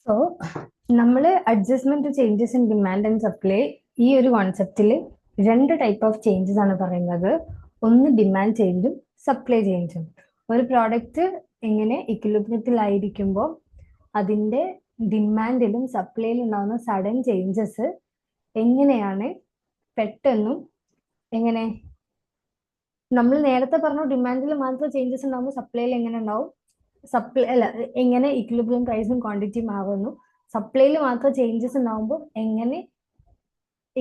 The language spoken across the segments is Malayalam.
സോ നമ്മൾ adjustment changes in demand and supply ഈ ഒരു കോൺസെപ്റ്റിൽ രണ്ട് ടൈപ്പ് ഓഫ് ചേഞ്ചസ് ആണ് പറയുന്നത്. ഒന്ന് ഡിമാൻഡ് ചേഞ്ചും സപ്ലൈ ചേഞ്ചും. ഒരു പ്രോഡക്റ്റ് എങ്ങനെ ഇക്വിലിബ്രിയത്തിലായിരിക്കുമ്പോൾ അതിൻ്റെ ഡിമാൻഡിലും സപ്ലൈയിലും ഉണ്ടാകുന്ന സഡൻ ചേഞ്ചസ് എങ്ങനെയാണ് പെട്ടെന്നും എങ്ങനെ നമ്മൾ നേരത്തെ പറഞ്ഞു ഡിമാൻഡിൽ മാത്രം ചേഞ്ചസ് ഉണ്ടാകുമ്പോൾ സപ്ലൈയിൽ എങ്ങനെ ഉണ്ടാവും, സപ്ലൈ അല്ല എങ്ങനെ ഇക്വിലിബ്രിയം പ്രൈസും ക്വാണ്ടിറ്റിയും മാറുന്നു, സപ്ലൈയിൽ മാത്രം ചേഞ്ചസ് ഉണ്ടാകുമ്പോൾ എങ്ങനെ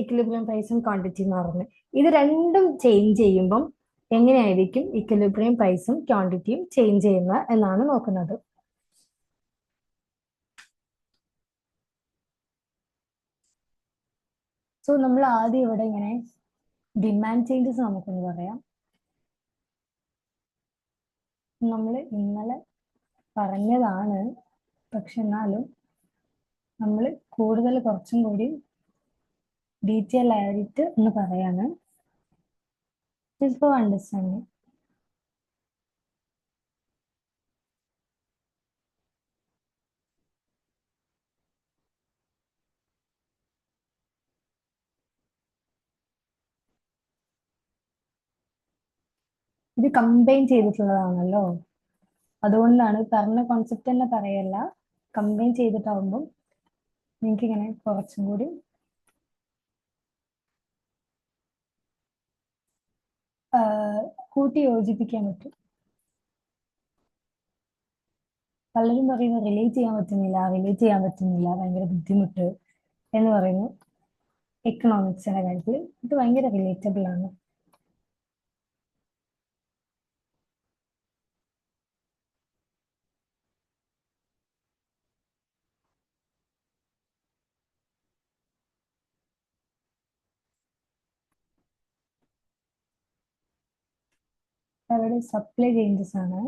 ഇക്വിലിബ്രിയം പ്രൈസും ക്വാണ്ടിറ്റിയും മാറുന്നു. ഇത് രണ്ടും ചേഞ്ച് ചെയ്യുമ്പം എങ്ങനെയായിരിക്കും ഇക്വിലിബ്രിയം പ്രൈസും ക്വാണ്ടിറ്റിയും ചേഞ്ച് ചെയ്യുന്നത് എന്നാണ് നോക്കുന്നത്. സോ നമ്മൾ ആദ്യം ഇവിടെ ഇങ്ങനെ ഡിമാൻഡ് ചേഞ്ചസ് നമുക്കൊന്ന് പറയാം. നമ്മൾ ഇന്നലെ പറഞ്ഞതാണ്, പക്ഷെ എന്നാലും നമ്മൾ കൂടുതൽ കുറച്ചും കൂടി ഡീറ്റെയിൽ ആയിട്ട് ഒന്ന് പറയാണ്. For understanding. ഇത് കമ്പൈൻ ചെയ്തിട്ടുള്ളതാണല്ലോ, അതുകൊണ്ടാണ് പറഞ്ഞ കോൺസെപ്റ്റ് തന്നെ പറയല്ല, കമ്പൈൻ ചെയ്തിട്ടാവുമ്പം നിങ്ങൾക്ക് ഇങ്ങനെ കുറച്ചും കൂടി കൂട്ടി യോജിപ്പിക്കാൻ പറ്റും. പലരും പറയുന്നു റിലേറ്റ് ചെയ്യാൻ പറ്റുന്നില്ല, ഭയങ്കര ബുദ്ധിമുട്ട് എന്ന് പറയുന്നു. എക്കണോമിക്സിന്റെ കാര്യത്തിൽ ഇത് ഭയങ്കര റിലേറ്റബിൾ ആണ്. അവിടെ സപ്ലൈ ചേഞ്ചസ് ആണ്.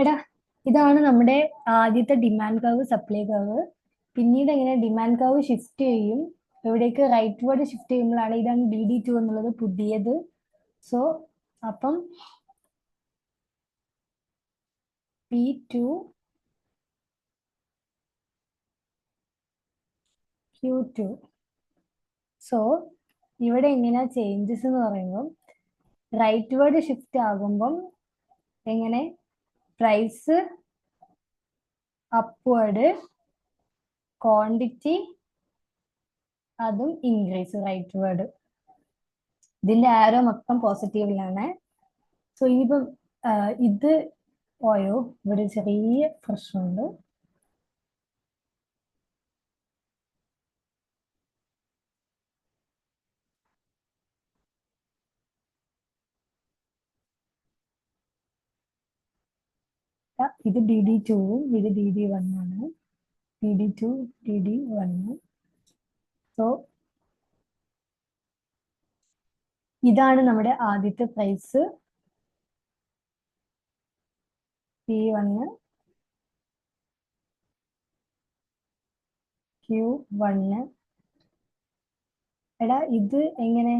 എടാ, ഇതാണ് നമ്മുടെ ആദ്യത്തെ ഡിമാൻഡ് കർവ്, സപ്ലൈ കർവ്. പിന്നീട് എങ്ങനെ ഡിമാൻഡ് കർവ് ഷിഫ്റ്റ് ചെയ്യും, എവിടേക്ക് റൈറ്റ് വേർഡ് ഷിഫ്റ്റ് ചെയ്യുമ്പോഴാണ് ഇതാണ് DD2 എന്നുള്ളത് പുതിയത്. സോ അപ്പം P2 Q2. സോ ഇവിടെ എങ്ങനെയാ ചേഞ്ചസ് എന്ന് പറയുമ്പോൾ റൈറ്റ് വേർഡ് ഷിഫ്റ്റ് ആകുമ്പം എങ്ങനെ പ്രൈസ് അപ്വേർഡ്, ക്വാണ്ടിറ്റി അതും ഇൻക്രീസ്, റൈറ്റ് വേർഡ്. ഇതിന്റെ ആരോ മൊത്തം പോസിറ്റീവിലാണ്. സോ ഇനിയിപ്പം ഇത് പോയോ, ഇവിടെ ചെറിയ പ്രശ്നമുണ്ട്. ഇത് DD2ഉം ഇത് DD1 ആണ്. DD2 DD1. സോ ഇതാണ് നമ്മുടെ ആദ്യത്തെ പ്രൈസ് P1 Q1. എടാ ഇത് എങ്ങനെ,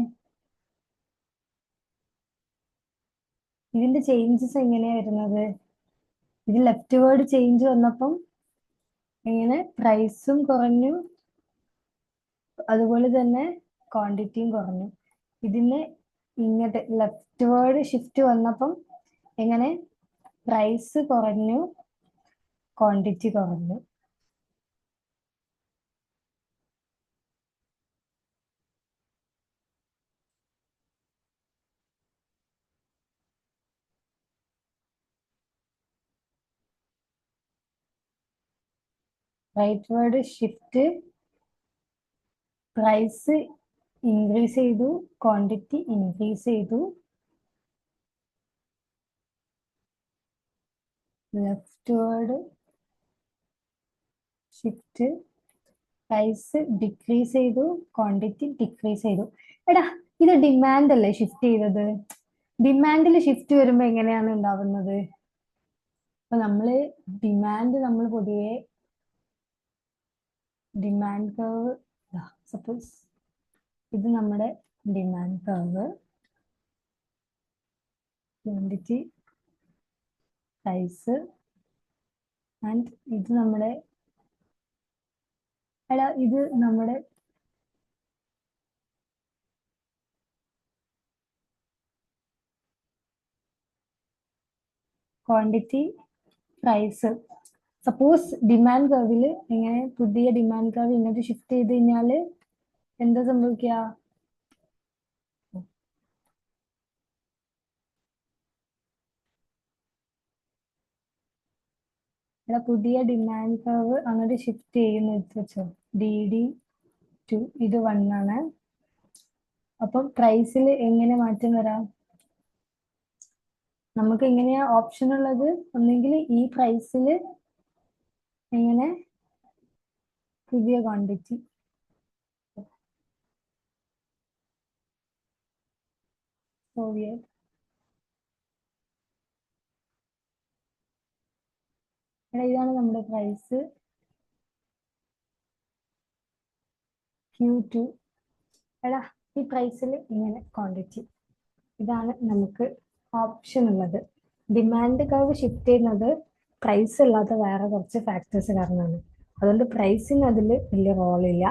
ഇതിന്റെ ചേഞ്ചസ് എങ്ങനെയാ വരുന്നത്? ഇത് ലെഫ്റ്റ് വേർഡ് ചേഞ്ച് വന്നപ്പം എങ്ങനെ പ്രൈസും കുറഞ്ഞു, അതുപോലെ തന്നെ ക്വാണ്ടിറ്റിയും കുറഞ്ഞു. ഇതിന് ഇങ്ങോട്ട് ലെഫ്റ്റ് വേർഡ് ഷിഫ്റ്റ് വന്നപ്പം എങ്ങനെ പ്രൈസ് കുറഞ്ഞു, ക്വാണ്ടിറ്റി കുറഞ്ഞു. Rightward shift, price increase ചെയ്തു, ക്വാണ്ടിറ്റി ഇൻക്രീസ് ചെയ്തു. Leftward shift, price decrease ചെയ്തു, ക്വാണ്ടിറ്റി ഡിക്രീസ് ചെയ്തു. എടാ ഇത് ഡിമാൻഡ് അല്ലേ ഷിഫ്റ്റ് ചെയ്തത്? ഡിമാൻഡിൽ ഷിഫ്റ്റ് വരുമ്പോ എങ്ങനെയാണ് ഉണ്ടാവുന്നത്? അപ്പൊ നമ്മൾ പൊതുവെ ഡിമാൻഡ് കർവ്, സപ്പോസ് ഇത് നമ്മുടെ demand curve, quantity, price, and ഇത് നമ്മുടെ ക്വാണ്ടിറ്റി, പ്രൈസ്. സപ്പോസ് ഡിമാൻഡ് കർവില് ഇങ്ങനെ പുതിയ ഡിമാൻഡ് കർവ് ഇങ്ങോട്ട് ഷിഫ്റ്റ് ചെയ്ത് കഴിഞ്ഞാല് എന്താ സംഭവിക്കുക? ഇവിടെ പുതിയ ഡിമാൻഡ് കർവ് അങ്ങോട്ട് ഷിഫ്റ്റ് ചെയ്യുന്ന വെച്ചോ, DD2 ഇത് 1 ആണ്. അപ്പം പ്രൈസിൽ എങ്ങനെ മാറ്റം വരാം? നമുക്ക് എങ്ങനെയാ ഓപ്ഷൻ ഉള്ളത്? ഒന്നെങ്കിൽ ഈ പ്രൈസിൽ എങ്ങനെ പുതിയ ക്വാണ്ടിറ്റി, ഇതാണ് നമ്മുടെ പ്രൈസ് Q2. എടാ ഈ പ്രൈസിൽ ഇങ്ങനെ ക്വാണ്ടിറ്റി, ഇതാണ് നമുക്ക് ഓപ്ഷൻ ഉള്ളത്. ഡിമാൻഡ് കർവ് ഷിഫ്റ്റ് ചെയ്യുന്നത് പ്രൈസ് അല്ലാത്ത വേറെ കുറച്ച് ഫാക്ടേഴ്സ് കാരണമാണ്. അതുകൊണ്ട് പ്രൈസിന് അതിൽ വലിയ റോളില്ല.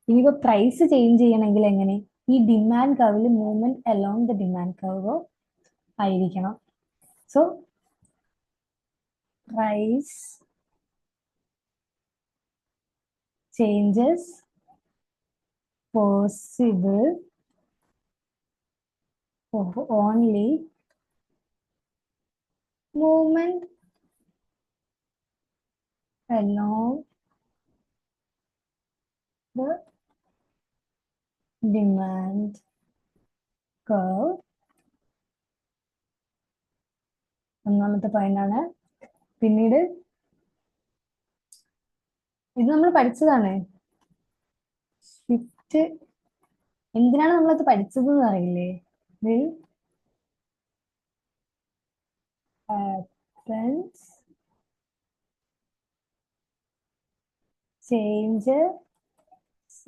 ഇനിയിപ്പോ പ്രൈസ് ചേഞ്ച് ചെയ്യണമെങ്കിൽ എങ്ങനെ? ഈ ഡിമാൻഡ് കർവിൽ movement along the demand curve ആയിരിക്കണം. So price changes possible of only movement along the demand curve. ഒന്നാമത്തെ പോയിന്റ് ആണ്. പിന്നീട് ഇത് നമ്മൾ പഠിച്ചതാണ്. ഷിഫ്റ്റ് എന്തിനാണ് നമ്മളത് പഠിച്ചത് എന്ന് അറിയില്ലേ? will happens changes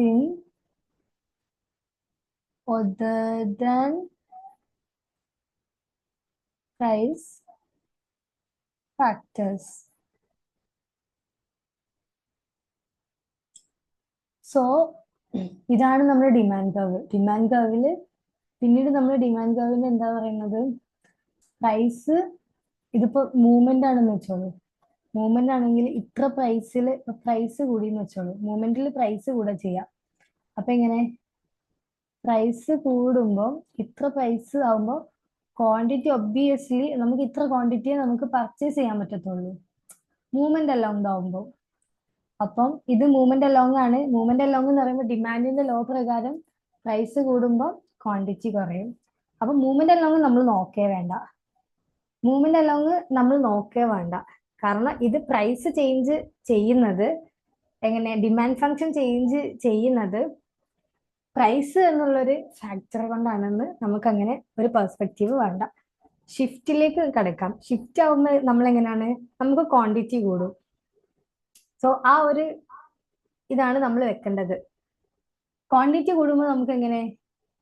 in other than price factors. So ഇതാണ് നമ്മുടെ ഡിമാൻഡ് കർവ്. ഡിമാൻഡ് കർവില് പിന്നീട് നമ്മൾ ഡിമാൻഡ് കർവിന് എന്താ പറയുന്നത്? പ്രൈസ്, ഇതിപ്പോ മൂവ്മെന്റ് ആണെന്ന് വെച്ചോളൂ. മൂവ്മെന്റ് ആണെങ്കിൽ ഇത്ര പ്രൈസിൽ പ്രൈസ് കൂടിയെന്ന് വെച്ചോളൂ. മൂവ്മെന്റിൽ പ്രൈസ് കൂടെ ചെയ്യാം. അപ്പൊ എങ്ങനെ? പ്രൈസ് കൂടുമ്പോൾ ഇത്ര പ്രൈസ് ആവുമ്പോൾ ക്വാണ്ടിറ്റി ഒബ്വിയസ്ലി നമുക്ക് ഇത്ര ക്വാണ്ടിറ്റിയെ നമുക്ക് പർച്ചേസ് ചെയ്യാൻ പറ്റത്തുള്ളൂ മൂവ്മെന്റ് അലോങ് ആവുമ്പോൾ. അപ്പം ഇത് മൂവ്മെന്റ് അലോങ് ആണ്. മൂവ്മെന്റ് അലോങ് എന്ന് പറയുമ്പോൾ ഡിമാൻഡിന്റെ ലോ പ്രകാരം പ്രൈസ് കൂടുമ്പോൾ ക്വാണ്ടിറ്റി കുറയും. അപ്പൊ മൂവ്മെന്റ് അലോങ് നമ്മൾ നോക്കേ വേണ്ട. മൂവ്മെന്റ് അലോങ് നമ്മൾ നോക്കേ വേണ്ട. കാരണം ഇത് പ്രൈസ് ചേഞ്ച് ചെയ്യുന്നത് എങ്ങനെ? ഡിമാൻഡ് ഫംഗ്ഷൻ ചേഞ്ച് ചെയ്യുന്നത് പ്രൈസ് എന്നുള്ളൊരു ഫാക്ടർ കൊണ്ടാണെന്ന് നമുക്ക് അങ്ങനെ ഒരു പെർസ്പെക്റ്റീവ് വേണ്ട. ഷിഫ്റ്റിലേക്ക് കിടക്കാം. ഷിഫ്റ്റ് ആവുമ്പോൾ നമ്മൾ എങ്ങനെയാണ്? നമുക്ക് ക്വാണ്ടിറ്റി കൂടും. സോ ആ ഒരു ഇതാണ് നമ്മൾ വെക്കേണ്ടത്. ക്വാണ്ടിറ്റി കൂടുമ്പോൾ നമുക്ക് എങ്ങനെ?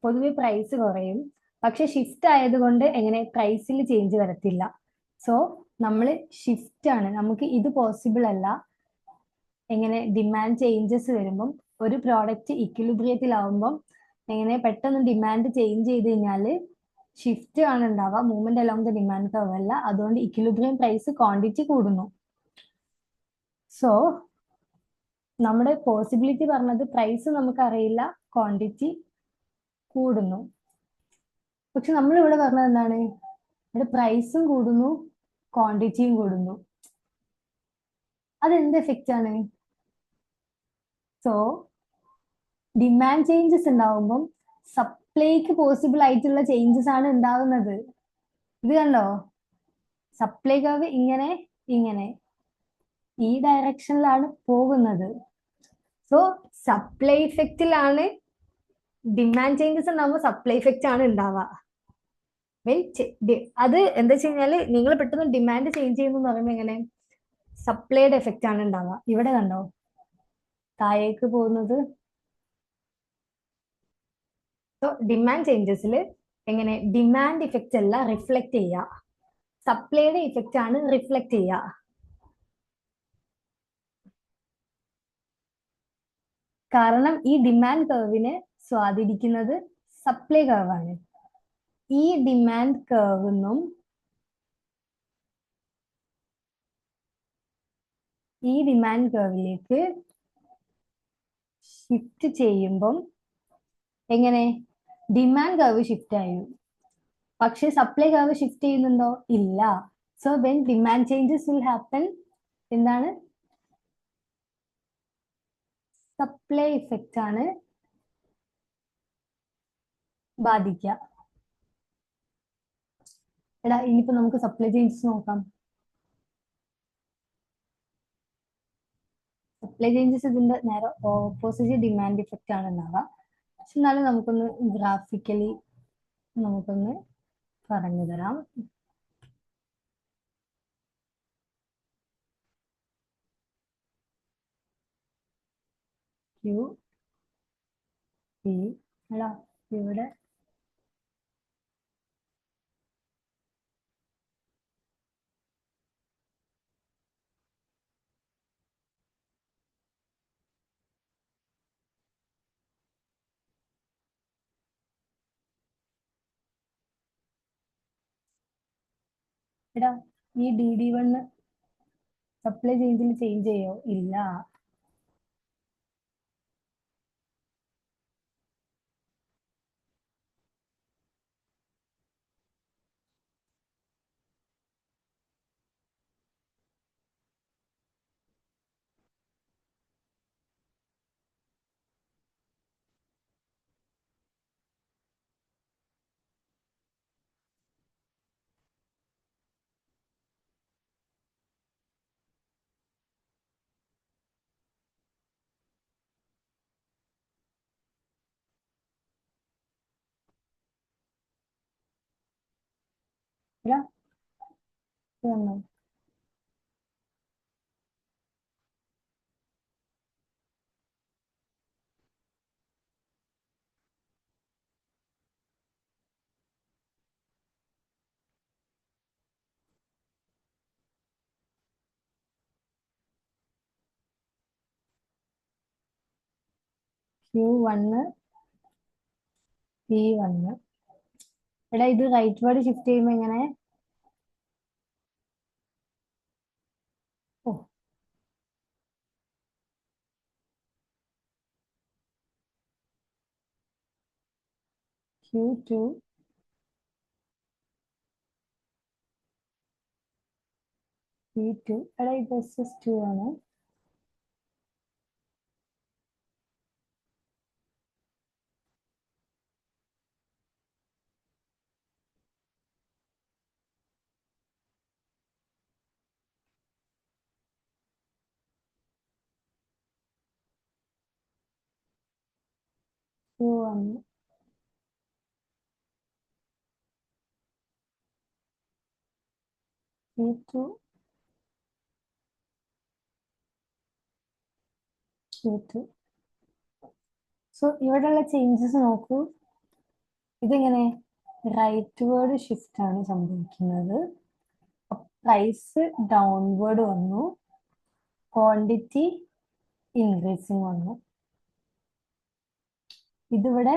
പൊതുവെ പ്രൈസ് കുറയും. പക്ഷെ ഷിഫ്റ്റ് ആയതുകൊണ്ട് എങ്ങനെ? പ്രൈസിൽ ചേഞ്ച് വരത്തില്ല. സോ നമ്മൾ ഷിഫ്റ്റ് ആണ്, നമുക്ക് ഇത് പോസിബിൾ അല്ല. എങ്ങനെ ഡിമാൻഡ് ചേഞ്ചസ് വരുമ്പം ഒരു പ്രോഡക്റ്റ് ഇക്വിലിബ്രിയത്തിലാവുമ്പം എങ്ങനെ പെട്ടെന്ന് ഡിമാൻഡ് ചേഞ്ച് ചെയ്ത് കഴിഞ്ഞാൽ ഷിഫ്റ്റ് ആണ് ഉണ്ടാവുക, movement along the demand curve അല്ല. അതുകൊണ്ട് ഇക്വിലിബ്രിയം പ്രൈസ് ക്വാണ്ടിറ്റി കൂടുന്നു. സോ നമ്മുടെ പോസിബിലിറ്റി പറഞ്ഞത് പ്രൈസ് നമുക്കറിയില്ല, ക്വാണ്ടിറ്റി കൂടുന്നു. പക്ഷെ നമ്മൾ ഇവിടെ പറഞ്ഞത് എന്താണ്? ഇവിടെ പ്രൈസും കൂടുന്നു, ക്വാണ്ടിറ്റിയും കൂടുന്നു. അതെന്ത് എഫക്റ്റ് ആണ്? സോ ഡിമാൻഡ് ചേഞ്ചസ് ഉണ്ടാവുമ്പം സപ്ലൈക്ക് പോസിബിൾ ആയിട്ടുള്ള ചേഞ്ചസ് ആണ് ഉണ്ടാവുന്നത്. ഇത് കണ്ടോ, സപ്ലൈ കർവ് ഇങ്ങനെ ഇങ്ങനെ ഈ ഡയറക്ഷനിലാണ് പോകുന്നത്. സോ സപ്ലൈ ഇഫക്റ്റിലാണ് ഡിമാൻഡ് ചേഞ്ചസ് ഉണ്ടാവുമ്പോൾ സപ്ലൈ ഇഫക്റ്റ് ആണ് ഉണ്ടാവുക. അത് എന്താ വെച്ച് കഴിഞ്ഞാല് നിങ്ങൾ പെട്ടെന്ന് ഡിമാൻഡ് ചേഞ്ച് ചെയ്യുന്നു പറയുമ്പോൾ എങ്ങനെ സപ്ലൈയുടെ എഫക്റ്റ് ആണ് ഉണ്ടാവുക. ഇവിടെ കണ്ടോ താഴേക്ക് പോകുന്നത്. സോ ഡിമാൻഡ് ചേഞ്ചസിൽ എങ്ങനെ ഡിമാൻഡ് ഇഫക്റ്റ് അല്ല റിഫ്ലക്ട് ചെയ്യുക, സപ്ലൈയുടെ ഇഫക്റ്റ് ആണ് റിഫ്ലക്ട് ചെയ്യുക. കാരണം ഈ ഡിമാൻഡ് കർവിനെ സ്വാധീനിക്കുന്നത് സപ്ലൈ കർവാണ്. ഈ ഡിമാൻഡ് കർവിനും ഈ ഡിമാൻഡ് കർവിലേക്ക് ഷിഫ്റ്റ് ചെയ്യുമ്പം എങ്ങനെ ഡിമാൻഡ് കർവ് ഷിഫ്റ്റ് ആയി, പക്ഷെ സപ്ലൈ കർവ് ഷിഫ്റ്റ് ചെയ്യുന്നുണ്ടോ? ഇല്ല. So when demand changes will happen, എന്താണ് സപ്ലൈ ഇഫക്റ്റ് ആണ് ബാധിക്കുക. എടാ ഇനിയിപ്പോ നമുക്ക് സപ്ലൈ ചേഞ്ചസ് നോക്കാം. സപ്ലൈ ചേഞ്ചസ് ഇതിന്റെ നേരെ ഓപ്പോസിറ്റ് ഡിമാൻഡ് ഇഫക്റ്റ് ആണ് ഉണ്ടാവുക. പക്ഷെ എന്നാലും നമുക്കൊന്ന് ഗ്രാഫിക്കലി നമുക്കൊന്ന് പറഞ്ഞു തരാം. ക്യൂ പി അല്ല ഇവിടെ എടാ ഈ DD1 സപ്ലൈ ചേഞ്ചിൽ ചേഞ്ച് ചെയ്യോ? ഇല്ല. എടാ ഇതൊന്നോ Q1 P1. എടാ ഇത് റൈറ്റ് വേർഡ് ഷിഫ്റ്റ് ചെയ്യുമ്പോ എങ്ങനെ? ഓ Q2 P2. എടാ ഇത് SS2 ആണ്. Q1 P2 Q2. സോ ഇവിടെയുള്ള ചേഞ്ചസ് നോക്കൂ. ഇതെങ്ങനെ റൈറ്റ് വേർഡ് ഷിഫ്റ്റ് ആണ് സംഭവിക്കുന്നത്. പ്രൈസ് ഡൗൺവേർഡ് വന്നു, ക്വാണ്ടിറ്റി ഇൻക്രീസിങ് വന്നു. ഇതിവിടെ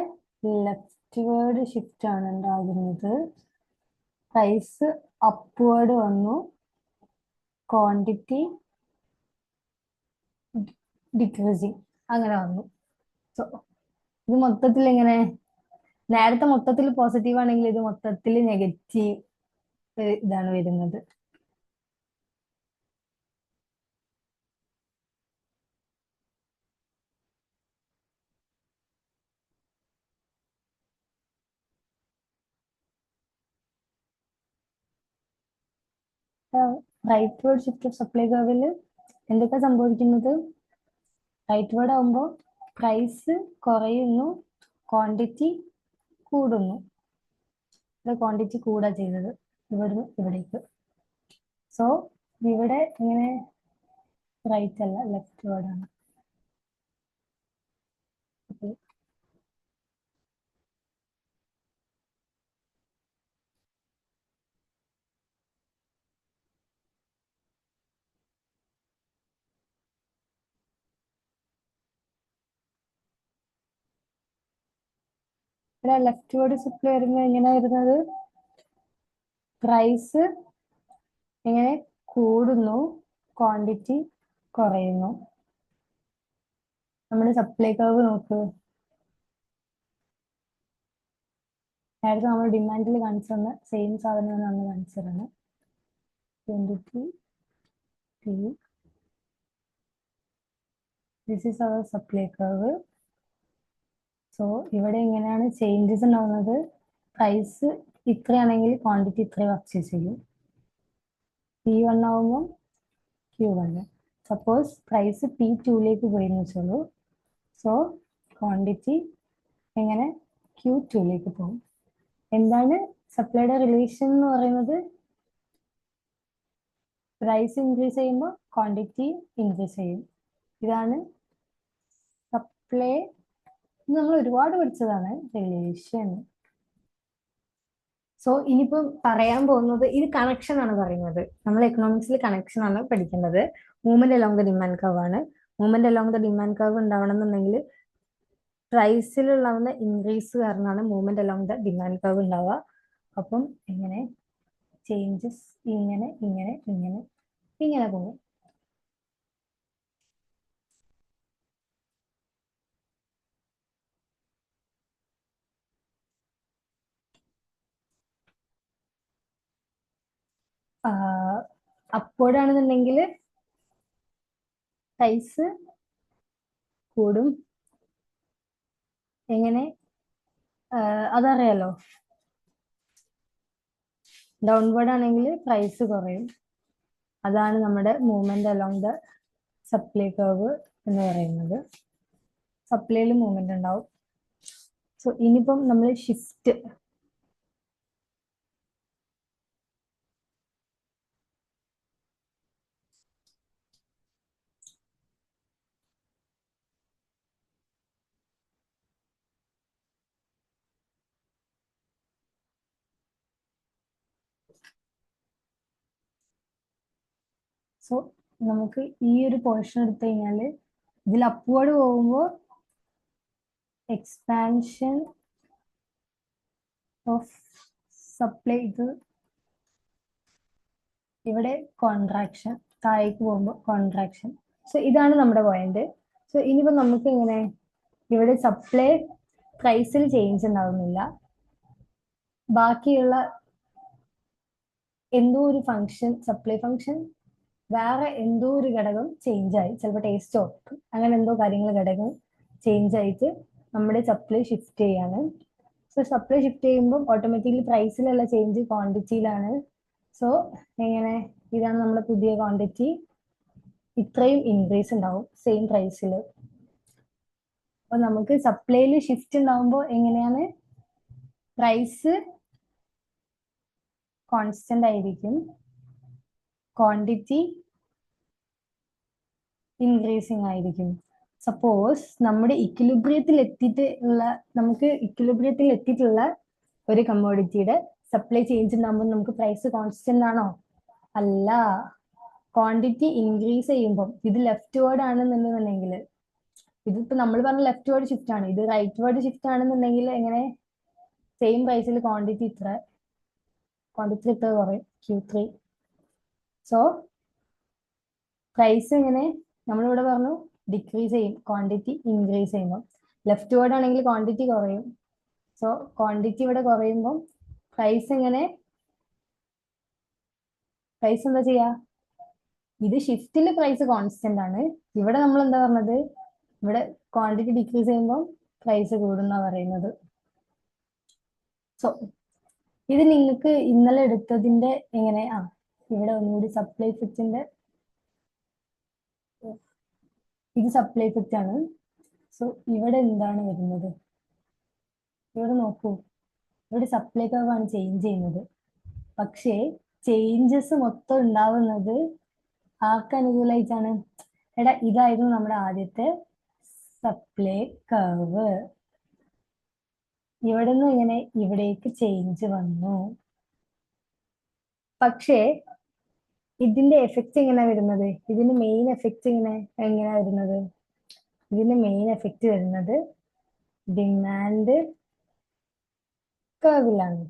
ലെഫ്റ്റ് വേർഡ് ഷിഫ്റ്റ് ആണ് ഉണ്ടാകുന്നത്. പ്രൈസ് അപ്വേർഡ് വന്നു, ക്വാണ്ടിറ്റി ഡിക്രീസിങ് അങ്ങനെ വന്നു. സോ ഇത് മൊത്തത്തിൽ എങ്ങനെ, നേരത്തെ മൊത്തത്തിൽ പോസിറ്റീവ് ആണെങ്കിൽ ഇത് മൊത്തത്തിൽ നെഗറ്റീവ് ഇതാണ് വരുന്നത്. Rightward shift of supply കർവിൽ എന്തൊക്കെ സംഭവിക്കുന്നത്? റൈറ്റ് വേർഡ് ആകുമ്പോൾ പ്രൈസ് കുറയുന്നു, ക്വാണ്ടിറ്റി കൂടുന്നു. ഇവിടെ ക്വാണ്ടിറ്റി കൂടാ ചെയ്തത് ഇവിടുന്ന് ഇവിടേക്ക്. സോ ഇവിടെ ഇങ്ങനെ റൈറ്റ് അല്ല, ലെഫ്റ്റ് വേർഡ് ആണ്. ഇവിടെ ലെഫ്റ്റ് വേർഡ് സപ്ലൈ വരുമ്പോൾ എങ്ങനെ വരുന്നത്? പ്രൈസ് എങ്ങനെ കൂടുന്നു, ക്വാണ്ടിറ്റി കുറയുന്നു. നമ്മുടെ സപ്ലൈ കർവ് നോക്ക്. നേരത്തെ നമ്മൾ ഡിമാൻഡിൽ കാണിച്ചു തന്ന സെയിം സാധനം നമ്മൾ കാണിച്ചതാണ്. 23 T. This is our supply curve. So ഇവിടെ എങ്ങനെയാണ് ചേഞ്ചസ് ഉണ്ടാവുന്നത്? പ്രൈസ് ഇത്രയാണെങ്കിൽ ക്വാണ്ടിറ്റി ഇത്ര പർച്ചേസ് ചെയ്യും. P1 ആവുമ്പോൾ Q1. സപ്പോസ് പ്രൈസ് P2ലേക്ക് പോയെന്ന് വെച്ചോളൂ. സോ ക്വാണ്ടിറ്റി എങ്ങനെ Q2ലേക്ക് പോകും. എന്താണ് സപ്ലൈയുടെ റിലേഷൻ എന്ന് പറയുന്നത്? പ്രൈസ് ഇൻക്രീസ് ചെയ്യുമ്പോൾ ക്വാണ്ടിറ്റി ഇൻക്രീസ് ചെയ്യും. ഇതാണ് സപ്ലൈ. നമ്മൾ ഒരുപാട് പഠിച്ചതാണ് റിലേഷൻ. സോ ഇനിയിപ്പോ പറയാൻ പോകുന്നത് ഇത് കണക്ഷൻ ആണ് പറയുന്നത്. നമ്മൾ എക്കണോമിക്സിൽ കണക്ഷൻ ആണ് പഠിക്കുന്നത്. Movement along the demand curve ആണ്. Movement along the demand curve ഉണ്ടാവണം എന്നുണ്ടെങ്കിൽ പ്രൈസിലുണ്ടാവുന്ന ഇൻക്രീസ് കാരണമാണ് movement along the demand curve ഉണ്ടാവുക. അപ്പം ഇങ്ങനെ ചേഞ്ചസ് ഇങ്ങനെ ഇങ്ങനെ ഇങ്ങനെ ഇങ്ങനെ പോകും. അപ്വേർഡ് ആണെന്നുണ്ടെങ്കിൽ പ്രൈസ് കൂടും. എങ്ങനെ അതറിയാലോ. ഡൗൺവേർഡ് ആണെങ്കിൽ പ്രൈസ് കുറയും. അതാണ് നമ്മുടെ movement along the supply curve എന്ന് പറയുന്നത്. സപ്ലൈയിൽ മൂവ്മെന്റ് ഉണ്ടാവും. സോ ഇനിയിപ്പം നമ്മൾ ഷിഫ്റ്റ് സോ നമുക്ക് ഈ ഒരു പോർഷൻ എടുത്തു കഴിഞ്ഞാൽ ഇതിൽ അപ്വേർഡ് പോകുമ്പോൾ എക്സ്പാൻഷൻ ഓഫ് സപ്ലൈ, ഇത് ഇവിടെ കോൺട്രാക്ഷൻ, താഴേക്ക് പോകുമ്പോൾ കോൺട്രാക്ഷൻ. സോ ഇതാണ് നമ്മുടെ പോയിന്റ്. സോ ഇനിയിപ്പോൾ നമുക്ക് ഇങ്ങനെ ഇവിടെ സപ്ലൈ പ്രൈസിൽ ചേഞ്ച് ഉണ്ടാവുന്നില്ല, ബാക്കിയുള്ള എന്തോ ഒരു ഫംഗ്ഷൻ, സപ്ലൈ ഫംഗ്ഷൻ വേറെ എന്തോ ഒരു ഘടകം ചേഞ്ച് ആയി, ചിലപ്പോൾ ടേസ്റ്റ് ഓഫ് അങ്ങനെ എന്തോ കാര്യങ്ങൾ ഘടകം ചേഞ്ച് ആയിട്ട് നമ്മുടെ സപ്ലൈ ഷിഫ്റ്റ് ചെയ്യാണ്. സോ സപ്ലൈ ഷിഫ്റ്റ് ചെയ്യുമ്പോൾ ഓട്ടോമാറ്റിക്കലി പ്രൈസിലുള്ള ചേഞ്ച് ക്വാണ്ടിറ്റിയിലാണ്. സോ എങ്ങനെ, ഇതാണ് നമ്മുടെ പുതിയ ക്വാണ്ടിറ്റി. ഇത്രയും ഇൻക്രീസ് ഉണ്ടാവും സെയിം പ്രൈസിൽ. അപ്പൊ നമുക്ക് സപ്ലൈയിൽ ഷിഫ്റ്റ് ഉണ്ടാവുമ്പോൾ എങ്ങനെയാണ്? പ്രൈസ് കോൺസ്റ്റന്റ് ആയിരിക്കും, ക്വാണ്ടിറ്റി ഇൻക്രീസിങ് ആയിരിക്കും. സപ്പോസ് നമ്മുടെ ഇക്വിലിബ്രിയത്തിൽ എത്തിയിട്ടുള്ള ഒരു കമ്മോഡിറ്റിയുടെ സപ്ലൈ ചേഞ്ച് ഉണ്ടാകുമ്പോൾ നമുക്ക് പ്രൈസ് കോൺസ്റ്റന്റ് ആണോ? അല്ല. ക്വാണ്ടിറ്റി ഇൻക്രീസ് ചെയ്യുമ്പോൾ ഇത് ലെഫ്റ്റ് വേർഡ് ആണെന്നുണ്ടെന്നുണ്ടെങ്കിൽ, ഇതിപ്പോ നമ്മൾ പറഞ്ഞ ലെഫ്റ്റ് വേർഡ് ഷിഫ്റ്റ് ആണ്, ഇത് റൈറ്റ് വേർഡ് ഷിഫ്റ്റ് ആണെന്നുണ്ടെങ്കിൽ എങ്ങനെ സെയിം പ്രൈസിൽ ക്വാണ്ടിറ്റി ഇത്ര കുറയും Q3. സോ പ്രൈസ് എങ്ങനെ നമ്മളിവിടെ പറഞ്ഞു ഡിക്രീസ് ചെയ്യും ക്വാണ്ടിറ്റി ഇൻക്രീസ് ചെയ്യുമ്പോൾ. ലെഫ്റ്റ് വേർഡ് ആണെങ്കിൽ ക്വാണ്ടിറ്റി കുറയും. സോ ക്വാണ്ടിറ്റി ഇവിടെ കുറയുമ്പോൾ പ്രൈസ് എന്താ ചെയ്യാ? ഇത് ഷിഫ്റ്റിൽ പ്രൈസ് കോൺസ്റ്റന്റ് ആണ്. ഇവിടെ നമ്മൾ എന്താ പറഞ്ഞത്? ഇവിടെ ക്വാണ്ടിറ്റി ഡിക്രീസ് ചെയ്യുമ്പോൾ പ്രൈസ് കൂടുന്ന പറയുന്നത്. സോ ഇത് നിങ്ങൾക്ക് ഇന്നലെ എടുത്തതിന്റെ ഇവിടെ ഒന്നുകൂടി സപ്ലൈ ഇഫക്റ്റിന്റെ, ഇത് സപ്ലൈ ഇഫക്റ്റ് ആണ്. സോ ഇവിടെ എന്താണ് വരുന്നത്? ഇവിടെ നോക്കൂ, ഇവിടെ സപ്ലൈ കർവ് ആണ് ചേഞ്ച് ചെയ്യുന്നത്. പക്ഷേ ചേഞ്ചസ് മൊത്തം ഉണ്ടാവുന്നത് ആർക്ക് അനുകൂലമായിട്ടാണ്? ഇതായിരുന്നു നമ്മുടെ ആദ്യത്തെ സപ്ലൈ കർവ്. ഇവിടെ നിന്ന് ഇവിടേക്ക് ചേഞ്ച് വന്നു. പക്ഷേ ഇതിന്റെ എഫക്റ്റ് എങ്ങനെയാ വരുന്നത്? ഇതിന്റെ മെയിൻ എഫക്റ്റ് എങ്ങനെയാ വരുന്നത്? ഇതിന്റെ മെയിൻ എഫക്റ്റ് വരുന്നത് ഡിമാൻഡ് കർവിലാണ്.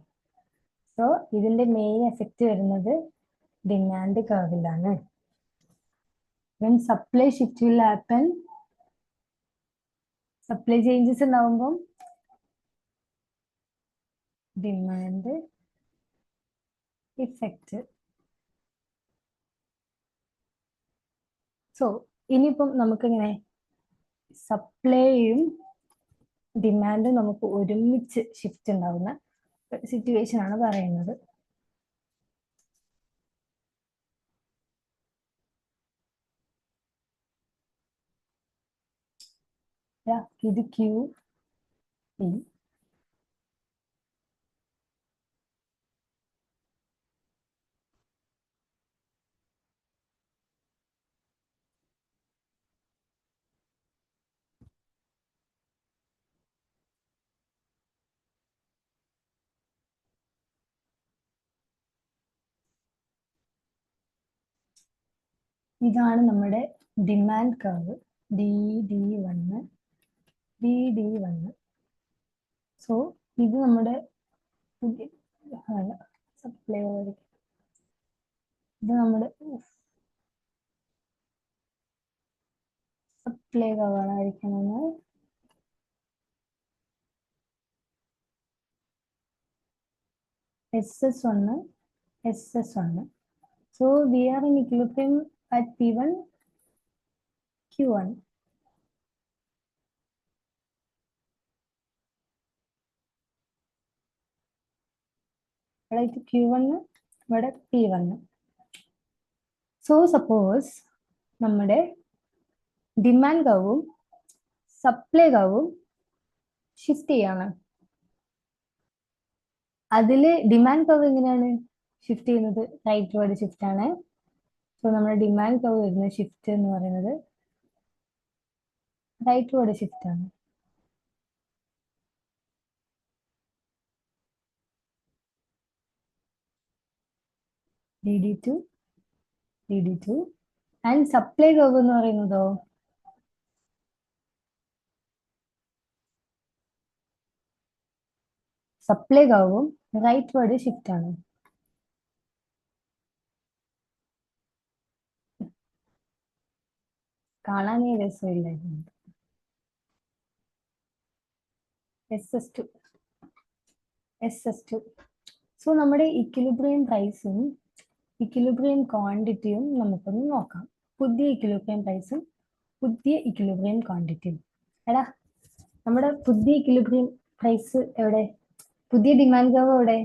സോ ഇതിന്റെ മെയിൻ എഫക്റ്റ് വരുന്നത് ഡിമാൻഡ് കർവിലാണ്. when supply shift will happen, supply changes ഉണ്ടാവുമ്പോൾ ഡിമാൻഡ് ഇഫക്റ്റ്. സോ ഇനിയിപ്പം നമുക്കിങ്ങനെ സപ്ലൈയും ഡിമാൻഡും നമുക്ക് ഒരുമിച്ച് ഷിഫ്റ്റ് ഉണ്ടാവുന്ന സിറ്റുവേഷൻ ആണ് പറയുന്നത്. ഇത് Q P, ഇതാണ് നമ്മുടെ demand curve DD1 DD1. So ഇത് നമ്മുടെ സപ്ലൈ, ഇത് നമ്മുടെ supply കർവായിരിക്കണമെന്ന്. SS1 SS1. So we are in equilibrium at P1 Q1. Right, Q1 ഇവിടെ P1. സോ സപ്പോസ് നമ്മുടെ ഡിമാൻഡ് കർവും സപ്ലൈ കർവും ഷിഫ്റ്റ് ചെയ്യാണ്. അതില് ഡിമാൻഡ് കർവ് എങ്ങനെയാണ് ഷിഫ്റ്റ് ചെയ്യുന്നത്? റൈറ്റ് വേർഡ് ഷിഫ്റ്റ് ആണ്. സോ നമ്മുടെ ഡിമാൻഡ് കർവ് വരുന്ന ഷിഫ്റ്റ് എന്ന് പറയുന്നത് റൈറ്റ് വേർഡ് ഷിഫ്റ്റ് ആണ്. DD2 ആൻഡ് സപ്ലൈ കർവ് എന്ന് പറയുന്നതോ സപ്ലൈ കർവും റൈറ്റ് വേർഡ് ഷിഫ്റ്റ് ആണ്. കാണാനേ രസമില്ലായിരുന്നു. SS2. സോ നമ്മുടെ ഇക്വിലിബ്രിയം പ്രൈസും ഇക്വിലിബ്രിയം ക്വാണ്ടിറ്റിയും നമുക്കൊന്ന് നോക്കാം. പുതിയ ഇക്വിലിബ്രിയം പ്രൈസും പുതിയ ഇക്വിലിബ്രിയം ക്വാണ്ടിറ്റിയും. നമ്മുടെ പുതിയ ഇക്വിലിബ്രിയം പ്രൈസ് എവിടെ? പുതിയ ഡിമാൻഡ് കർവ് എവിടെ?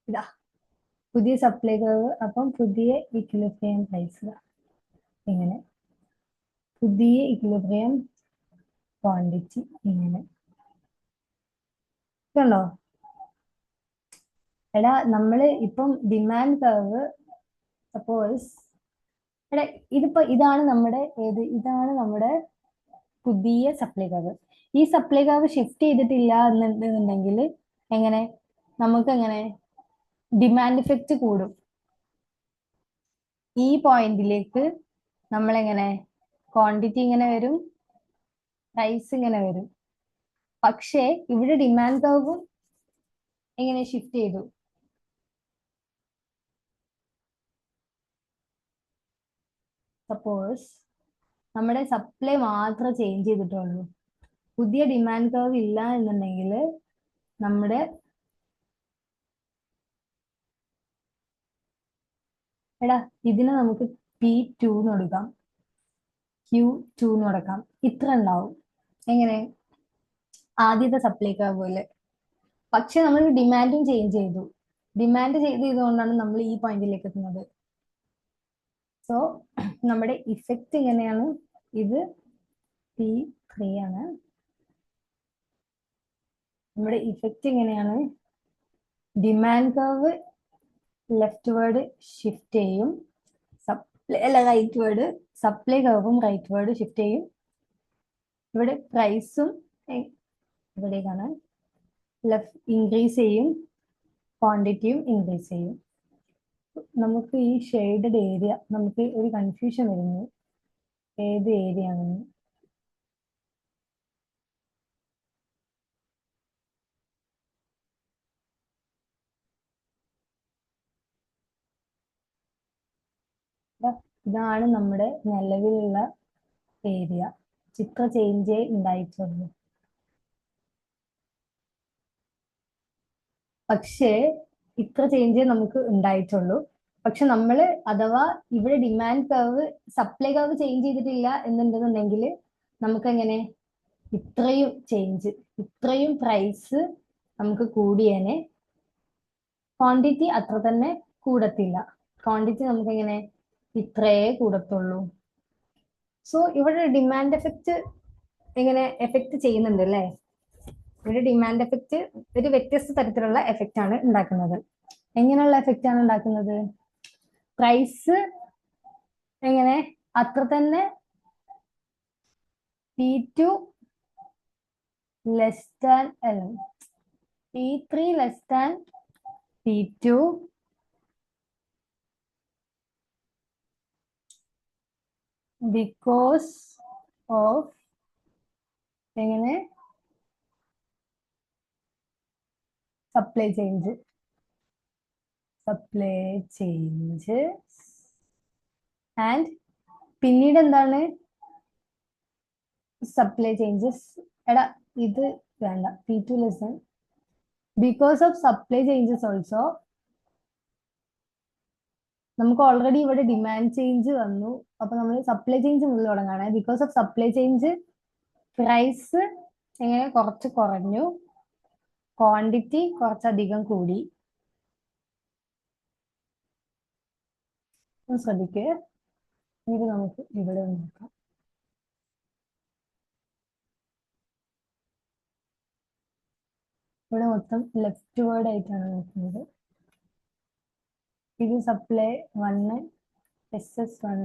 ഇതാ പുതിയ സപ്ലൈ കർവ്. അപ്പം പുതിയ ഇക്വിലിബ്രിയം പ്രൈസ് ഇങ്ങനെ, പുതിയ ഇക്വിലിബ്രിയം ക്വാണ്ടിറ്റി ഇങ്ങനെ കണ്ടോ? നമ്മള് ഇപ്പം ഡിമാൻഡ് കർവ് സപ്പോസ് ഇതാണ് നമ്മുടെ ഇതാണ് നമ്മുടെ പുതിയ സപ്ലൈ കർവ്. ഈ സപ്ലൈ കർവ് ഷിഫ്റ്റ് ചെയ്തിട്ടില്ല എന്നുണ്ടെങ്കിൽ നമുക്ക് ഡിമാൻഡ് ഇഫക്റ്റ് കൂടും. ഈ പോയിന്റിലേക്ക് നമ്മളെങ്ങനെ ക്വാണ്ടിറ്റി ഇങ്ങനെ വരും, പ്രൈസ് ഇങ്ങനെ വരും. പക്ഷേ ഇവിടെ ഡിമാൻഡ് കർവും എങ്ങനെ ഷിഫ്റ്റ് ചെയ്തു? സപ്പോസ് നമ്മുടെ സപ്ലൈ മാത്രമേ ചേഞ്ച് ചെയ്തിട്ടുള്ളൂ, പുതിയ ഡിമാൻഡ് കർവ് ഇല്ല എന്നുണ്ടെങ്കിൽ നമ്മുടെ എടാ ഇതിനെ നമുക്ക് P2 എന്ന് കൊടുക്കാം, Q2 എന്ന് കൊടുക്കാം. ഇത്ര ഉണ്ടാവും. എങ്ങനെ? ആദ്യത്തെ സപ്ലൈ കർവ് പോലെ. പക്ഷെ നമ്മൾ ഡിമാൻഡും ചേഞ്ച് ചെയ്തു. ഡിമാൻഡ് ചെയ്തുകൊണ്ടാണ് നമ്മൾ ഈ പോയിന്റിലേക്ക് എത്തുന്നത്. സോ നമ്മുടെ ഇഫക്റ്റ് എങ്ങനെയാണ്? ഇത് P3 ആണ്. നമ്മുടെ ഇഫക്റ്റ് എങ്ങനെയാണ്? Demand curve leftward shift ചെയ്യും, സപ്ലൈ അല്ല റൈറ്റ് വേർഡ്, സപ്ലൈ കർവും റൈറ്റ് വേർഡ് ഷിഫ്റ്റ് ചെയ്യും. ഇവിടെ പ്രൈസും ഇവിടേക്കാണ് ലെഫ്റ്റ് ഇൻക്രീസ് ചെയ്യും, ക്വാണ്ടിറ്റിയും ഇൻക്രീസ് ചെയ്യും. നമുക്ക് ഈ ഷെയ്ഡഡ് ഏരിയ നമുക്ക് ഒരു കൺഫ്യൂഷൻ വരുന്നു, ഏത് ഏരിയ ആണെന്ന്. ഇതാണ് നമ്മുടെ നിലവിലുള്ള ഏരിയ. ചിത്ര ചേഞ്ചേ ഉണ്ടായിട്ടുള്ളൂ. പക്ഷേ ഇത്ര ചേഞ്ചേ നമുക്ക് ഉണ്ടായിട്ടുള്ളൂ. പക്ഷെ നമ്മൾ അഥവാ ഇവിടെ demand curve supply curve change ചെയ്തിട്ടില്ല എന്നുണ്ടെന്നുണ്ടെങ്കിൽ നമുക്കെങ്ങനെ ഇത്രയും ചേഞ്ച്, ഇത്രയും പ്രൈസ് നമുക്ക് കൂടിയേനെ, ക്വാണ്ടിറ്റി അത്ര തന്നെ കൂടത്തില്ല. ക്വാണ്ടിറ്റി നമുക്ക് എങ്ങനെ ഇത്രയേ കൂടത്തുള്ളൂ. സോ ഇവിടെ ഡിമാൻഡ് എഫക്റ്റ് എങ്ങനെ എഫക്റ്റ് ചെയ്യുന്നുണ്ട് അല്ലേ? ഇവിടെ ഡിമാൻഡ് എഫക്റ്റ് ഒരു വ്യത്യസ്ത തരത്തിലുള്ള എഫക്റ്റ് ആണ് ഉണ്ടാക്കുന്നത്. എങ്ങനെയുള്ള എഫക്റ്റ് ആണ് ഉണ്ടാക്കുന്നത്? പ്രൈസ് എങ്ങനെ അത്ര തന്നെ P2 less than P3 less than P2 because of എങ്ങനെ supply change. Supply change and പിന്നീട് എന്താണ് സപ്ലൈ ചേഞ്ചസ്? എടാ ഇത് വേണ്ട, P2 less than because of supply changes also. നമുക്ക് ഓൾറെഡി ഇവിടെ ഡിമാൻഡ് ചേഞ്ച് വന്നു, അപ്പൊ നമ്മൾ സപ്ലൈ ചേഞ്ച് മുതൽ തുടങ്ങാണ്. Because of supply change price എങ്ങനെ കുറച്ച് കുറഞ്ഞു, ക്വാണ്ടിറ്റി കുറച്ചധികം കൂടി. ശ്രദ്ധിക്കുക, ഇത് നമുക്ക് ഇവിടെ നോക്കാം. ഇവിടെ മൊത്തം ലെഫ്റ്റ് വേർഡ് ആയിട്ടാണ് നോക്കുന്നത്. ഇത് സപ്ലൈ 1, SS1,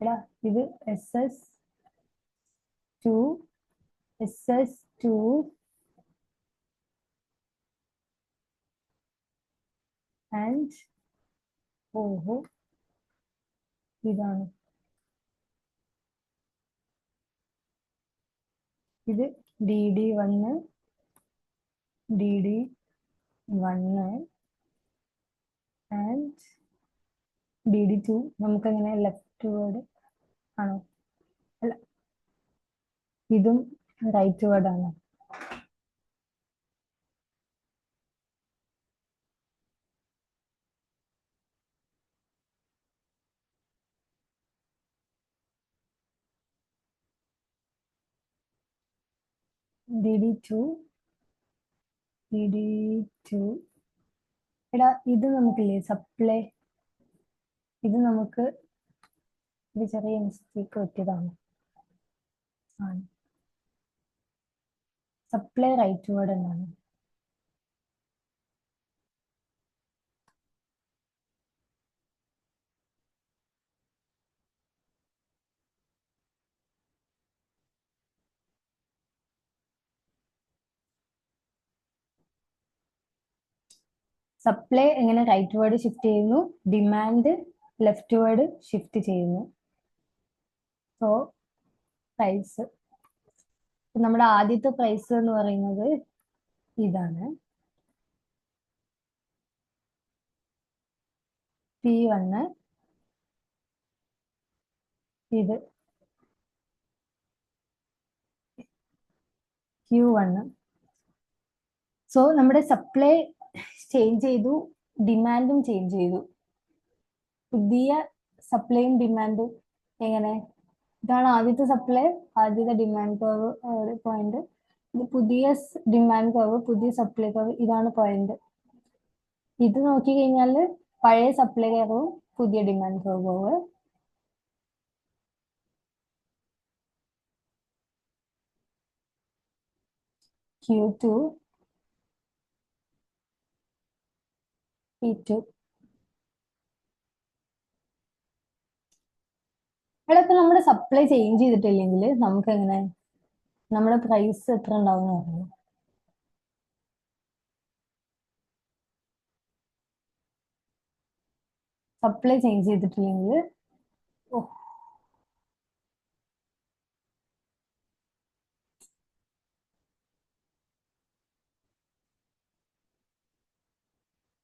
എടാ ഇത് SS2, SS2 ആൻഡ് ഓഹോ ഇതാണ്. ഇത് DD1, DD1 ആൻഡ് DD2. നമുക്കങ്ങനെ ലെഫ്റ്റ് വേർഡ് ആണോ? അല്ല, ഇതും റൈറ്റ് വേർഡ് ആണ്. DD2, DD2. എടാ ഇത് നമുക്കില്ലേ സപ്ലൈ, ഇത് നമുക്ക് ഇത് ചെറിയ മിസ്റ്റേക്ക് പറ്റിയതാണ്. സപ്ലൈ റൈറ്റ് വേർഡ് എന്നാണ്. സപ്ലൈ എങ്ങനെ റൈറ്റ് വേർഡ് ഷിഫ്റ്റ് ചെയ്യുന്നു, ഡിമാൻഡ് ലെഫ്റ്റ് വേർഡ് ഷിഫ്റ്റ് ചെയ്യുന്നു. സോ പ്രൈസ്, നമ്മുടെ ആദ്യത്തെ പ്രൈസ് എന്ന് പറയുന്നത് ഇതാണ്, P1, ഇത് Q1. സോ നമ്മുടെ സപ്ലൈ ചേഞ്ച് ചെയ്തു, ഡിമാൻഡും ചേഞ്ച് ചെയ്തു. പുതിയ സപ്ലൈയും ഡിമാൻഡും എങ്ങനെ, ഇതാണ് ആദ്യത്തെ സപ്ലൈ, ആദ്യത്തെ ഡിമാൻഡ് കർവ് പോയിന്റ്. ഇത് പുതിയ ഡിമാൻഡ് കർവ്, പുതിയ സപ്ലൈ കർവ്, ഇതാണ് പോയിന്റ്. ഇത് നോക്കി കഴിഞ്ഞാൽ പഴയ സപ്ലൈ കർവും പുതിയ ഡിമാൻഡ് കർവ്. Q2, P2. ഇവിടെ ഇപ്പൊ നമ്മുടെ സപ്ലൈ ചേഞ്ച് ചെയ്തിട്ടില്ലെങ്കിൽ നമുക്ക് എങ്ങനെ നമ്മുടെ പ്രൈസ് എത്ര ഉണ്ടാവും എന്ന് പറഞ്ഞു. സപ്ലൈ ചേഞ്ച് ചെയ്തിട്ടില്ലെങ്കിൽ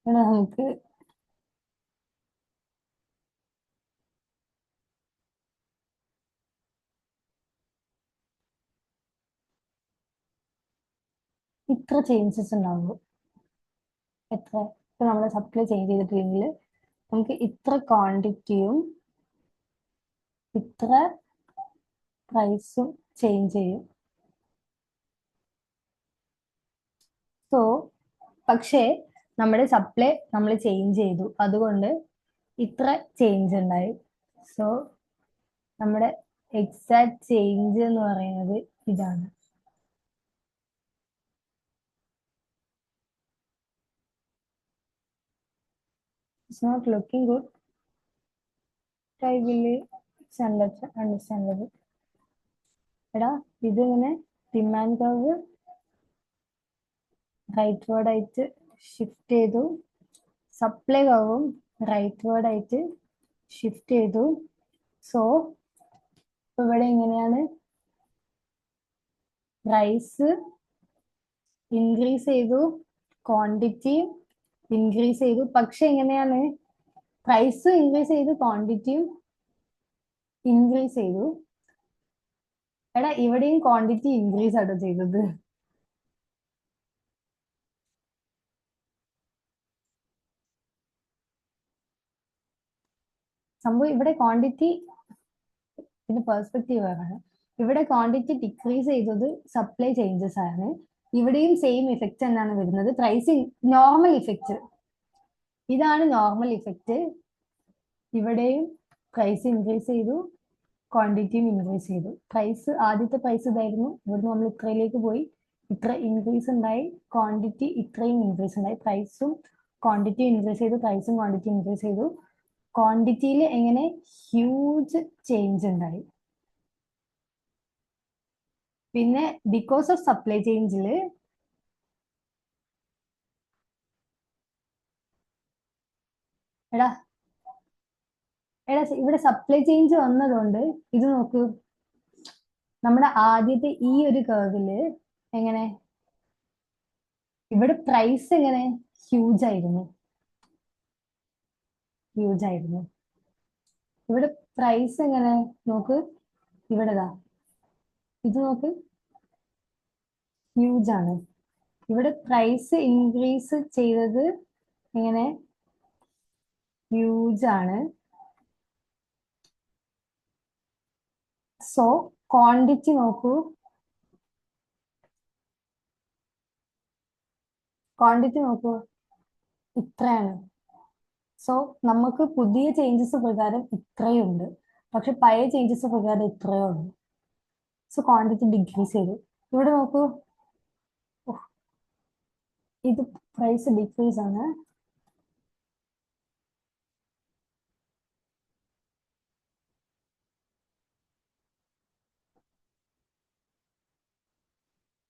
ഇവിടെ നമുക്ക് ഇത്ര ചേഞ്ചസ് ഉണ്ടാവുള്ളൂ. എത്ര, ഇപ്പൊ നമ്മൾ സപ്ലൈ ചേഞ്ച് ചെയ്തിട്ടില്ലെങ്കിൽ നമുക്ക് ഇത്ര ക്വാണ്ടിറ്റിയും ഇത്ര പ്രൈസും ചേഞ്ച് ചെയ്യും. സോ പക്ഷേ നമ്മുടെ സപ്ലൈ നമ്മൾ ചേഞ്ച് ചെയ്തു, അതുകൊണ്ട് ഇത്ര ചേഞ്ച് ഉണ്ടായി. സോ നമ്മുടെ എക്സാക്ട് ചേഞ്ച് എന്ന് പറയുന്നത് ഇതാണ്. It's not looking good. I believe it's understandable. എടാ ഇതിങ്ങനെ ഡിമാൻഡ് കർവ് റൈറ്റ് വേർഡ് ആയിട്ട് ഷിഫ്റ്റ് ചെയ്തു, സപ്ലൈ കർവും റൈറ്റ് വേർഡ് ആയിട്ട് ഷിഫ്റ്റ് ചെയ്തു. സോ ഇവിടെ എങ്ങനെയാണ് പ്രൈസ് ഇൻക്രീസ് ചെയ്തു, ക്വാണ്ടിറ്റി ഇൻക്രീസ് ചെയ്തു. പക്ഷെ എങ്ങനെയാണ് പ്രൈസ് ഇൻക്രീസ് ചെയ്തു, ക്വാണ്ടിറ്റിയും ഇൻക്രീസ് ചെയ്തു. എടാ ഇവിടെയും ക്വാണ്ടിറ്റി ഇൻക്രീസ് ആട്ടോ ചെയ്തത്. സംഭവം ഇവിടെ ക്വാണ്ടിറ്റി, ഇതിന്റെ പെർസ്പെക്റ്റീവ് ആണ്. ഇവിടെ ക്വാണ്ടിറ്റി ഡിക്രീസ് ചെയ്തത് സപ്ലൈ ചേഞ്ചസ് ആണ്. ഇവിടെയും സെയിം ഇഫക്റ്റ് തന്നെയാണ് വരുന്നത്, പ്രൈസിങ് നോർമൽ ഇഫക്റ്റ്. ഇതാണ് നോർമൽ ഇഫക്റ്റ്. ഇവിടെയും പ്രൈസ് ഇൻക്രീസ് ചെയ്തു, ക്വാണ്ടിറ്റിയും ഇൻക്രീസ് ചെയ്തു. പ്രൈസ്, ആദ്യത്തെ പ്രൈസ് ഇതായിരുന്നു, ഇവിടുന്ന് നമ്മൾ ഇത്രയിലേക്ക് പോയി, ഇത്ര ഇൻക്രീസ് ഉണ്ടായി, ക്വാണ്ടിറ്റി ഇത്രയും ഇൻക്രീസ് ഉണ്ടായി. പ്രൈസും ക്വാണ്ടിറ്റിയും ഇൻക്രീസ് ചെയ്തു, പ്രൈസും ക്വാണ്ടിറ്റി ഇൻക്രീസ് ചെയ്തു. ക്വാണ്ടിറ്റിയിൽ എങ്ങനെ ഹ്യൂജ് ചേഞ്ച് ഉണ്ടായി. പിന്നെ ബിക്കോസ് ഓഫ് സപ്ലൈ ചേഞ്ചില് എടാ എടാ ഇവിടെ സപ്ലൈ ചേഞ്ച് വന്നതുകൊണ്ട് ഇത് നോക്കൂ, നമ്മുടെ ആദ്യത്തെ ഈ ഒരു കർവില് എങ്ങനെ ഇവിടെ പ്രൈസ് എങ്ങനെ ഹ്യൂജ് ആയിരുന്നു, ഹ്യൂജ് ആയിരുന്നു. ഇവിടെ പ്രൈസ് എങ്ങനെ നോക്ക്, ഇവിടെതാ ഇത് നോക്ക്, ഹ്യൂജ് ആണ്. ഇവിടെ പ്രൈസ് ഇൻക്രീസ് ചെയ്തത് എങ്ങനെ ഹ്യൂജ് ആണ്. സോ ക്വാണ്ടിറ്റി നോക്കൂ, ക്വാണ്ടിറ്റി നോക്കൂ ഇത്രയാണ്. സോ നമുക്ക് പുതിയ ചേഞ്ചസ് പ്രകാരം ഇത്രയുണ്ട്, പക്ഷെ പഴയ ചേഞ്ചസ് പ്രകാരം ഇത്രയേ ഉള്ളൂ. സോ ക്വാണ്ടിറ്റി ഡിക്രീസ് ചെയ്തു. ഇവിടെ നോക്കൂ, ഇത് പ്രൈസ് ഡിക്രീസ് ആണ്.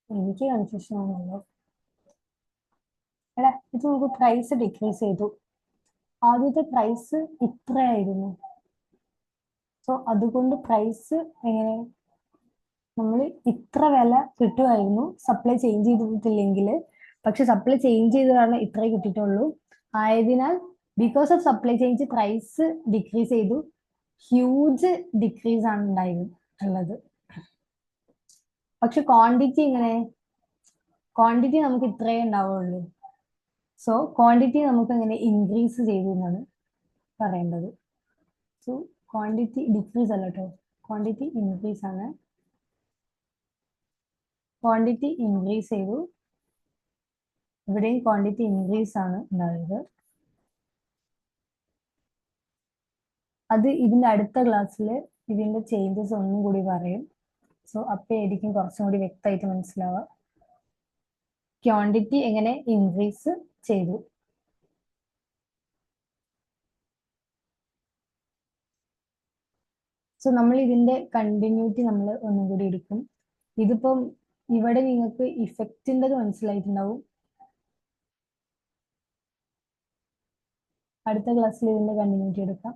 എനിക്ക് കൺഫ്യൂഷൻ ആണല്ലോ. എടാ ഇത് നമുക്ക് പ്രൈസ് ഡിക്രീസ് ചെയ്തു, ആദ്യത്തെ പ്രൈസ് ഇത്രയായിരുന്നു. സോ അതുകൊണ്ട് പ്രൈസ് എങ്ങനെ നമ്മൾ ഇത്ര വില കിട്ടുമായിരുന്നു സപ്ലൈ ചേഞ്ച് ചെയ്തിട്ടില്ലെങ്കിൽ. പക്ഷെ സപ്ലൈ ചേഞ്ച് ചെയ്തതാണ് ഇത്രേ കിട്ടിയിട്ടുള്ളൂ. ആയതിനാൽ because of supply change price decrease ചെയ്തു. ഹ്യൂജ് ഡിക്രീസ് ആണ് ഉള്ളത്. പക്ഷെ ക്വാണ്ടിറ്റി എങ്ങനെ? ക്വാണ്ടിറ്റി നമുക്ക് ഇത്രയേ ഉണ്ടാവുള്ളൂ. സോ ക്വാണ്ടിറ്റി നമുക്ക് എങ്ങനെ ഇൻക്രീസ് ചെയ്തു എന്നാണ് പറയേണ്ടത്. സോ ക്വാണ്ടിറ്റി ഡിക്രീസ് അല്ല കേട്ടോ, ക്വാണ്ടിറ്റി ഇൻക്രീസ് ആണ്. ക്വാണ്ടിറ്റി ഇൻക്രീസ് ചെയ്തു. ഇവിടെയും ക്വാണ്ടിറ്റി ഇൻക്രീസ് ആണ് ഉണ്ടായത്. അത് ഇതിന്റെ അടുത്ത ക്ലാസ്സിൽ ഇതിന്റെ ചേഞ്ചസ് ഒന്നും കൂടി പറയും. സോ അപ്പോഴായിരിക്കും കുറച്ചും കൂടി വ്യക്തമായിട്ട് മനസ്സിലാവുക ക്വാണ്ടിറ്റി എങ്ങനെ ഇൻക്രീസ് ചെയ്തു. സോ നമ്മൾ ഇതിന്റെ കണ്ടിന്യൂറ്റി നമ്മൾ ഒന്നും കൂടി എടുക്കും. ഇതിപ്പം ഇവിടെ നിങ്ങൾക്ക് ഇഫക്റ്റിൻ്റെത് മനസ്സിലായിട്ടുണ്ടാവും. അടുത്ത ക്ലാസ്സിൽ ഇതിന്റെ കണ്ടിന്യൂറ്റി എടുക്കാം.